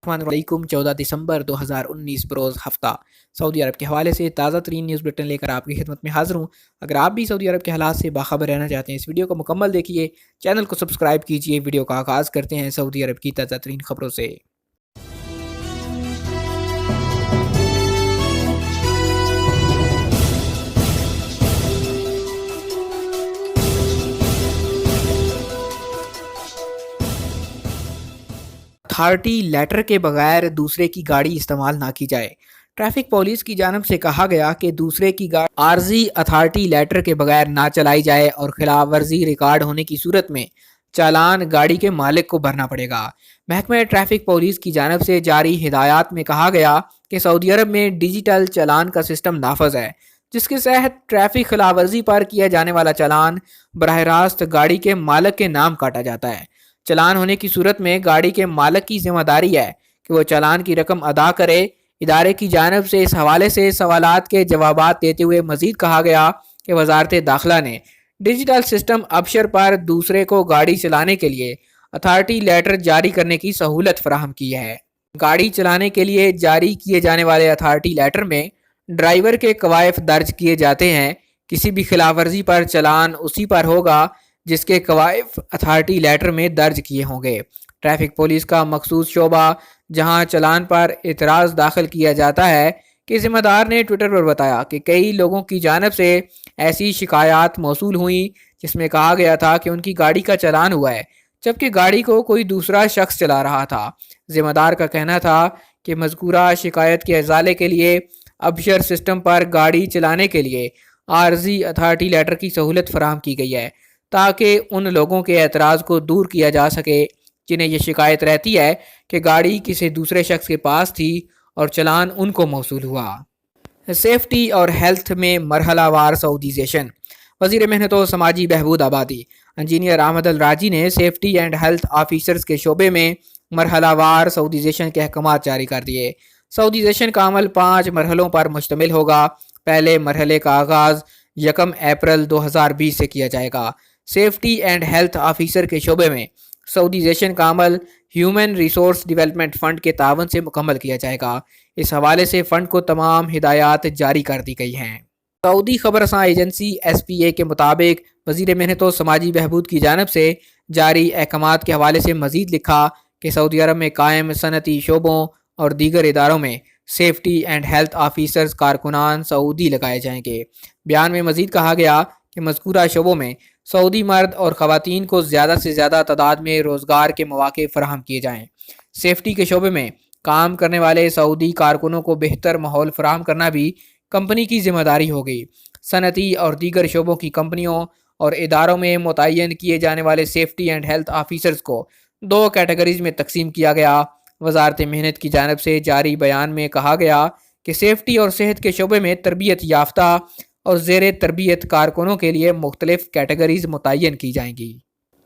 वालेकुम 14 दिसंबर 2019 बरोज़ हफ्ता सऊदी अरब के हवाले से ताज़ा तरीन न्यूज़ बुलेटिन लेकर आपकी खिदमत में हाज़िर हूँ। अगर आप भी सऊदी अरब के हालात से बाखबर रहना चाहते हैं, इस वीडियो को मुकम्मल देखिए, चैनल को सब्सक्राइब कीजिए। वीडियो का आगाज़ करते हैं सऊदी अरब की ताज़ा तरीन खबरों से। अथॉरिटी लेटर के बगैर दूसरे की गाड़ी इस्तेमाल ना की जाए। ट्रैफिक पुलिस की जानब से कहा गया कि दूसरे की गाड़ी आर्जी अथॉरिटी लेटर के बगैर ना चलाई जाए और खिलाफ वर्जी रिकॉर्ड होने की सूरत में चालान गाड़ी के मालिक को भरना पड़ेगा। महकमा ट्रैफिक पुलिस की जानब से जारी हिदायत में कहा गया कि सऊदी अरब में डिजिटल चालान का सिस्टम नाफज है, जिसके तहत ट्रैफिक खिलाफ वर्जी पर किया जाने वाला चालान बराह रास्त गाड़ी के मालिक के नाम काटा जाता है। चालान होने की सूरत में गाड़ी के मालिक की जिम्मेदारी है कि वो चालान की रकम अदा करे। इदारे की जानब से इस हवाले से सवालात के जवाबात देते हुए मजीद कहा गया कि वजारत दाखिला ने डिजिटल सिस्टम अबशर पर दूसरे को गाड़ी चलाने के लिए अथॉरिटी लेटर जारी करने की सहूलत फराहम की है। गाड़ी चलाने के लिए जारी किए जाने वाले अथॉरिटी लेटर में ड्राइवर के कवायफ दर्ज किए जाते हैं। किसी भी खिलाफ वर्जी पर चालान उसी पर होगा जिसके कवायफ अथॉरिटी लेटर में दर्ज किए होंगे। ट्रैफिक पुलिस का मखसूस शोबा जहां चालान पर एतराज़ दाखिल किया जाता है कि जिम्मेदार ने ट्विटर पर बताया कि कई लोगों की जानब से ऐसी शिकायत मौसूल हुई जिसमें कहा गया था कि उनकी गाड़ी का चालान हुआ है जबकि गाड़ी को कोई दूसरा शख्स चला रहा था। जिम्मेदार का कहना था कि मज़कूरा शिकायत के इजाले के लिए अबशर सिस्टम पर गाड़ी चलाने के लिए आर्जी अथॉरिटी लेटर की सहूलत फराहम की गई है ताकि उन लोगों के एतराज़ को दूर किया जा सके जिन्हें यह शिकायत रहती है कि गाड़ी किसी दूसरे शख्स के पास थी और चालान उनको मौसूल हुआ। सेफ्टी और हेल्थ में मरहलावार सऊदीजेशन। वज़ीर मेहनत व समाजी बहबूद आबादी इंजीनियर अहमद अल राजी ने सेफ्टी एंड हेल्थ ऑफिसर्स के शोबे में मरहलावार सऊदीजेशन के अहकाम जारी कर दिए। सऊदीजेशन का अमल 5 मरहलों पर मुश्तमिल होगा। पहले मरहले का आगाज़ 1 अप्रैल 2020 से किया जाएगा। सेफ्टी एंड हेल्थ ऑफिसर के शोबे में सऊदीजेशन का अमल ह्यूमन रिसोर्स डेवलपमेंट फ़ंड के तावन से मुकम्मल किया जाएगा। इस हवाले से फ़ंड को तमाम हिदायत जारी कर दी गई हैं। सऊदी खबरसां एजेंसी SPA के मुताबिक वज़ीर मेहनत व समाजी बहबूद की जानब से जारी अहकामात के हवाले से मज़ीद लिखा कि सऊदी अरब में कायम सनती शोबों और दीगर इदारों में सेफ्टी एंड हेल्थ ऑफिसर्स कारकुनान सऊदी लगाए जाएंगे। बयान में मज़ीद कहा गया कि मज़कूरा शोबों में सऊदी मर्द और ख़वातीन को ज़्यादा से ज़्यादा तादाद में रोज़गार के मौक़े फ़राहम किए जाएँ। सेफ्टी के शोबे में काम करने वाले सऊदी कारकुनों को बेहतर माहौल फ़राहम करना भी कंपनी की जिम्मेदारी होगी। सनती और दीगर शोबों की कंपनियों और इदारों में मुतय्यन किए जाने वाले सेफ्टी एंड हेल्थ ऑफिसर्स को 2 कैटेगरीज में तकसीम किया गया। वजारत मेहनत की जानब से जारी बयान में कहा गया कि सेफ्टी और सेहत के शोबे में तरबियत याफ्ता और ज़ेर तरबियत कारकुनों के लिए मुख्तलिफ कैटेगरीज मुतय्यन की जाएंगी।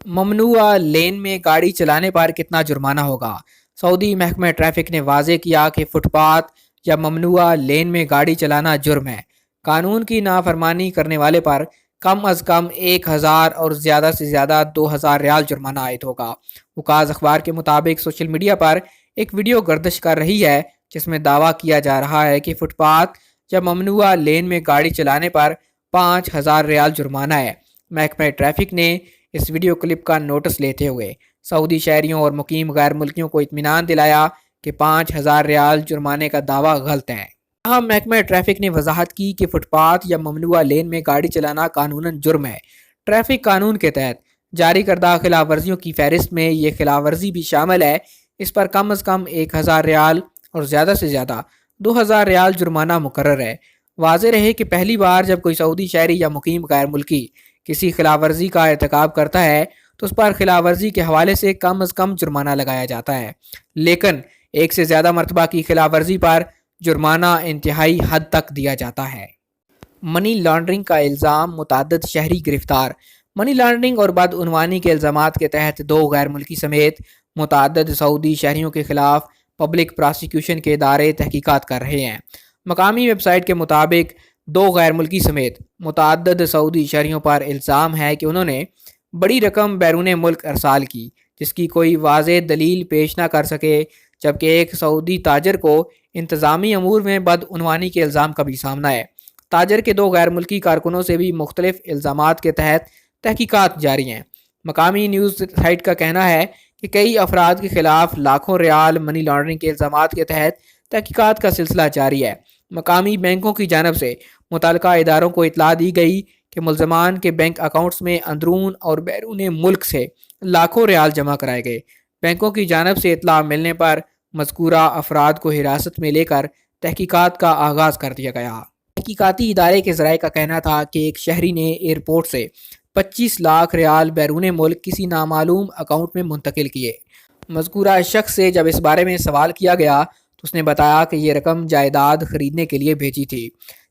ममनुआ लेन में गाड़ी चलाने पर कितना जुर्माना होगा। सऊदी महकमा ट्रैफिक ने वाज़े किया कि फुटपाथ या ममनुआ लेन में गाड़ी चलाना जुर्म है। कानून की नाफरमानी करने वाले पर कम अज़ कम 1000 और ज़्यादा से ज़्यादा 2000 रियाल जुर्माना आयद होगा। उकाज़ अखबार के मुताबिक सोशल मीडिया पर एक वीडियो गर्दिश कर रही है जिसमें दावा किया जा रहा है कि फुटपाथ या ममनुआ लेन में गाड़ी चलाने पर 5000 रियाल जुर्माना है। महकमा ट्रैफिक ने इस वीडियो क्लिप का नोटिस लेते हुए सऊदी शहरियों और मुकीम गैर मुल्कियों को इत्मीनान दिलाया कि 5000 रियाल जुर्माने का दावा गलत है। यहाँ महकमा ट्रैफिक ने वजाहत की कि फुटपाथ या ममनुआ लेन में गाड़ी चलाना कानूनन जुर्म है। ट्रैफिक कानून के तहत जारी करदा खिलाफ वर्जियों की फहरिस्त में ये खिलाफ वर्जी भी शामिल है। इस पर कम अज़ कम 1000 रियाल और ज़्यादा से ज़्यादा 2000 रियाल जुर्माना मुकर्रर है। वाज़ेह रहे कि पहली बार जब कोई सऊदी शहरी या मुकीम गैर मुल्की किसी खिलाफ वर्जी का इर्तिकाब करता है तो उस पर खिलाफ वर्जी के हवाले से कम अज़ कम जुर्माना लगाया जाता है, लेकिन एक से ज़्यादा मरतबा की खिलाफ वर्जी पर जुर्माना इंतहाई हद तक दिया जाता है। मनी लॉन्ड्रिंग का इल्ज़ाम, मुतअद्दिद शहरी गिरफ्तार। मनी लॉन्ड्रिंग और बदउनवानी के इल्ज़ामात के तहत 2 गैर मुल्की समेत मुतअद्दिद सऊदी शहरियों के खिलाफ पब्लिक प्रोसिक्यूशन के इदारे तहकीकात कर रहे हैं। मकामी वेबसाइट के मुताबिक 2 गैर मुल्की समेत मुतअद्दिद सऊदी शहरियों पर इल्ज़ाम है कि उन्होंने बड़ी रकम बैरून मुल्क अरसाल की जिसकी कोई वाज़ेह दलील पेश न कर सके, جبکہ ایک سعودی تاجر کو انتظامی امور میں بدعنوانی کے الزام کا بھی سامنا ہے۔ تاجر کے 2 غیر ملکی کارکنوں سے بھی مختلف الزامات کے تحت تحقیقات جاری ہیں۔ مقامی نیوز سائٹ کا کہنا ہے کہ کئی افراد کے خلاف لاکھوں ریال منی لانڈرنگ کے الزامات کے تحت تحقیقات کا سلسلہ جاری ہے۔ مقامی بینکوں کی جانب سے متعلقہ اداروں کو اطلاع دی گئی کہ ملزمان کے بینک اکاؤنٹس میں اندرون اور بیرون ملک سے لاکھوں ریال جمع کرائے گئے۔ بینکوں کی جانب سے اطلاع ملنے پر مذکورہ افراد کو حراست میں لے کر تحقیقات کا آغاز کر دیا گیا۔ تحقیقاتی ادارے کے ذرائع کا کہنا تھا کہ ایک شہری نے ایئرپورٹ سے 25 لاکھ ریال بیرون ملک کسی نامعلوم اکاؤنٹ میں منتقل کیے۔ مذکورہ شخص سے جب اس بارے میں سوال کیا گیا تو اس نے بتایا کہ یہ رقم جائیداد خریدنے کے لیے بھیجی تھی۔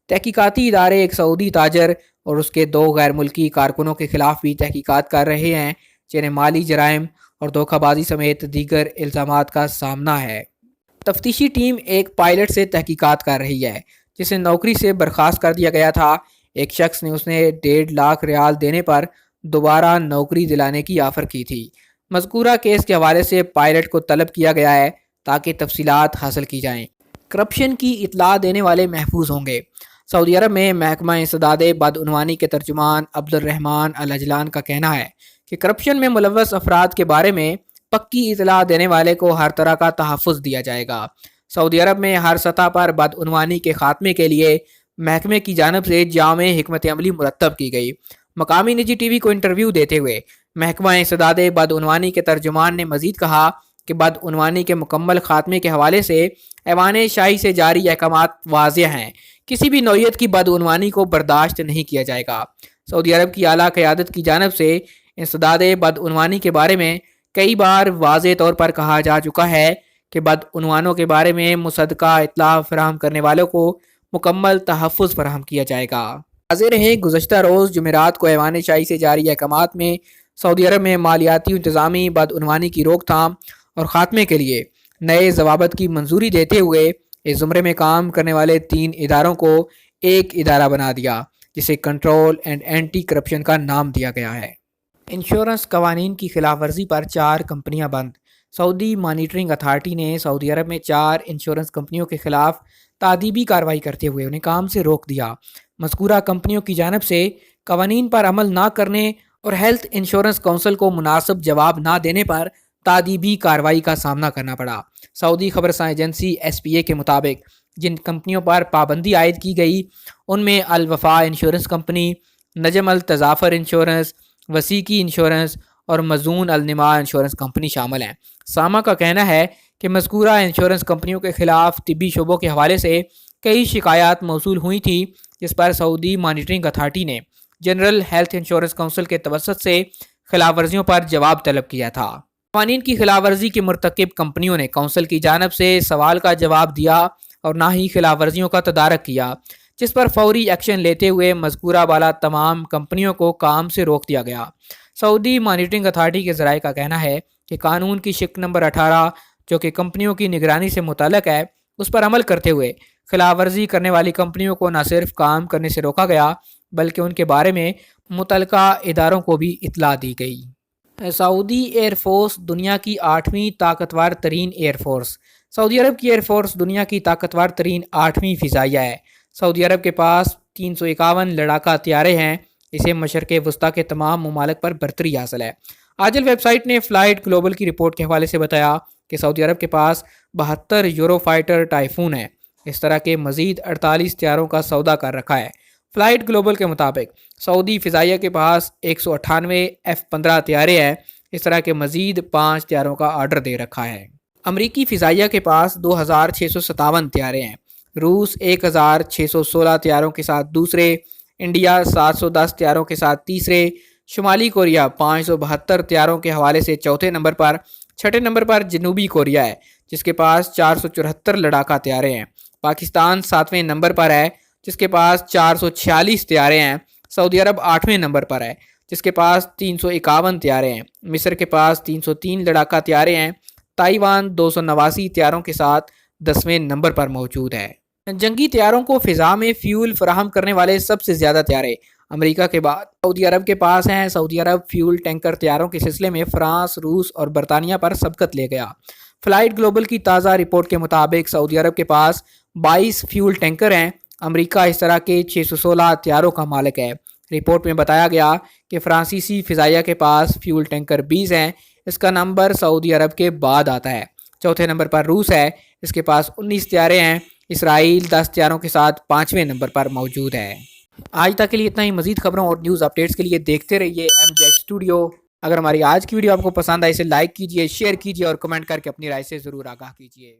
تحقیقاتی ادارے ایک سعودی تاجر اور اس کے 2 غیر ملکی کارکنوں کے خلاف بھی تحقیقات کر رہے ہیں جنہیں مالی جرائم اور دھوکہ بازی سمیت دیگر الزامات کا سامنا ہے۔ تفتیشی ٹیم ایک پائلٹ سے تحقیقات کر رہی ہے جسے نوکری سے برخاست کر دیا گیا تھا۔ ایک شخص نے 1.5 لاکھ ریال دینے پر دوبارہ نوکری دلانے کی آفر کی تھی۔ مذکورہ کیس کے حوالے سے پائلٹ کو طلب کیا گیا ہے تاکہ تفصیلات حاصل کی جائیں۔ کرپشن کی اطلاع دینے والے محفوظ ہوں گے۔ سعودی عرب میں محکمہ انسداد بدعنوانی کے ترجمان عبدالرحمان العجلان کا کہنا ہے کہ کرپشن میں ملوث افراد کے بارے میں پکی اطلاع دینے والے کو ہر طرح کا تحفظ دیا جائے گا۔ سعودی عرب میں ہر سطح پر بدعنوانی کے خاتمے کے لیے محکمے کی جانب سے جامع حکمت عملی مرتب کی گئی۔ مقامی نجی ٹی وی کو انٹرویو دیتے ہوئے محکمہ انسداد بدعنوانی کے ترجمان نے مزید کہا کہ بدعنوانی کے مکمل خاتمے کے حوالے سے ایوان شاہی سے جاری احکامات واضح ہیں۔ کسی بھی نوعیت کی بدعنوانی کو برداشت نہیں کیا جائے گا۔ سعودی عرب کی اعلیٰ قیادت کی جانب سے انسداد بدعنوانی کے بارے میں کئی بار واضح طور پر کہا جا چکا ہے کہ بدعنوانوں کے بارے میں مصدقہ اطلاع فراہم کرنے والوں کو مکمل تحفظ فراہم کیا جائے گا۔ واضح رہے گزشتہ روز جمعرات کو ایوان شاہی سے جاری احکامات میں سعودی عرب میں مالیاتی انتظامی بدعنوانی کی روک تھام اور خاتمے کے لیے نئے ضوابط کی منظوری دیتے ہوئے اس زمرے میں کام کرنے والے 3 اداروں کو ایک ادارہ بنا دیا جسے کنٹرول اینڈ اینٹی کرپشن کا نام دیا گیا ہے۔ انشورنس قوانین کی خلاف ورزی پر 4 کمپنیاں بند۔ سعودی مانیٹرنگ اتھارٹی نے سعودی عرب میں 4 انشورنس کمپنیوں کے خلاف تعدیبی کارروائی کرتے ہوئے انہیں کام سے روک دیا۔ مذکورہ کمپنیوں کی جانب سے قوانین پر عمل نہ کرنے اور ہیلتھ انشورنس کونسل کو مناسب جواب نہ دینے پر تعدیبی کارروائی کا سامنا کرنا پڑا۔ سعودی خبررساں ایجنسی SPA کے مطابق جن کمپنیوں پر پابندی عائد کی گئی ان میں الوفا انشورنس کمپنی، نجم التظافر انشورنس، وسیقی انشورنس اور مزون النما انشورنس کمپنی شامل ہیں۔ ساما کا کہنا ہے کہ مذکورہ انشورنس کمپنیوں کے خلاف طبی شعبوں کے حوالے سے کئی شکایات موصول ہوئی تھیں جس پر سعودی مانیٹرنگ اتھارٹی نے جنرل ہیلتھ انشورنس کونسل کے توسط سے خلاف ورزیوں پر جواب طلب کیا تھا۔ قوانین کی خلاف ورزی کی مرتکب کمپنیوں نے کونسل کی جانب سے سوال کا جواب دیا اور نہ ہی خلاف ورزیوں کا تدارک کیا، جس پر فوری ایکشن لیتے ہوئے مذکورہ بالا تمام کمپنیوں کو کام سے روک دیا گیا۔ سعودی مانیٹرنگ اتھارٹی کے ذرائع کا کہنا ہے کہ قانون کی شق نمبر 18 جو کہ کمپنیوں کی نگرانی سے متعلق ہے اس پر عمل کرتے ہوئے خلاف ورزی کرنے والی کمپنیوں کو نہ صرف کام کرنے سے روکا گیا بلکہ ان کے بارے میں متعلقہ اداروں کو بھی اطلاع دی گئی۔ سعودی ایئر فورس دنیا کی 8ویں طاقتور ترین ایئر فورس۔ سعودی عرب کی ایئر فورس دنیا کی طاقتور ترین 8ویں فضائیہ ہے۔ سعودی عرب کے پاس 351 لڑاکا طیارے ہیں۔ اسے مشرق وسطیٰ کے تمام ممالک پر برتری حاصل ہے۔ آجل ویب سائٹ نے فلائٹ گلوبل کی رپورٹ کے حوالے سے بتایا کہ سعودی عرب کے پاس 72 یورو فائٹر ٹائفون ہیں۔ اس طرح کے مزید 48 طیاروں کا سودا کر رکھا ہے۔ فلائٹ گلوبل کے مطابق سعودی فضائیہ کے پاس 198 F-15 طیارے ہیں۔ اس طرح کے مزید 5 طیاروں کا آرڈر دے رکھا ہے۔ امریکی فضائیہ کے پاس 2657 طیارے ہیں۔ روس 1616 طیاروں کے ساتھ دوسرے، انڈیا 710 طیاروں کے ساتھ تیسرے، شمالی کوریا 572 طیاروں کے حوالے سے چوتھے نمبر پر، چھٹے نمبر پر جنوبی کوریا ہے جس کے پاس 474 لڑاکا طیارے ہیں۔ پاکستان 7ویں نمبر پر ہے جس کے پاس 446 طیارے ہیں۔ سعودی عرب 8ویں نمبر پر ہے جس کے پاس 351 طیارے ہیں۔ مصر کے پاس 303 لڑاکا طیارے ہیں۔ تائیوان 289 طیاروں کے ساتھ 10ویں نمبر پر موجود ہے۔ جنگی طیاروں کو فضا میں فیول فراہم کرنے والے سب سے زیادہ طیارے امریکہ کے بعد سعودی عرب کے پاس ہیں۔ سعودی عرب فیول ٹینکر طیاروں کے سلسلے میں فرانس، روس اور برطانیہ پر سبقت لے گیا۔ फ्लाइट ग्लोबल की ताज़ा रिपोर्ट के मुताबिक सऊदी अरब के पास 22 फ्यूल टैंकर हैं। अमेरिका इस तरह के 616 हथियारों का मालिक है। रिपोर्ट में बताया गया कि फ्रांसीसी फ़िज़ाइया के पास फ्यूल टैंकर 20 हैं। इसका नंबर सऊदी अरब के बाद आता है। चौथे नंबर पर रूस है, इसके पास 19 तैयारे हैं। इसराइल 10 तैयारों के साथ 5वें नंबर पर मौजूद है। आज तक के लिए इतना ही। मजीद खबरों और न्यूज़ अपडेट्स के लिए देखते रहिए MJ स्टूडियो। अगर हमारी आज की वीडियो आपको पसंद आए इसे लाइक कीजिए, शेयर कीजिए और कमेंट करके अपनी राय से ज़रूर आगाह कीजिए।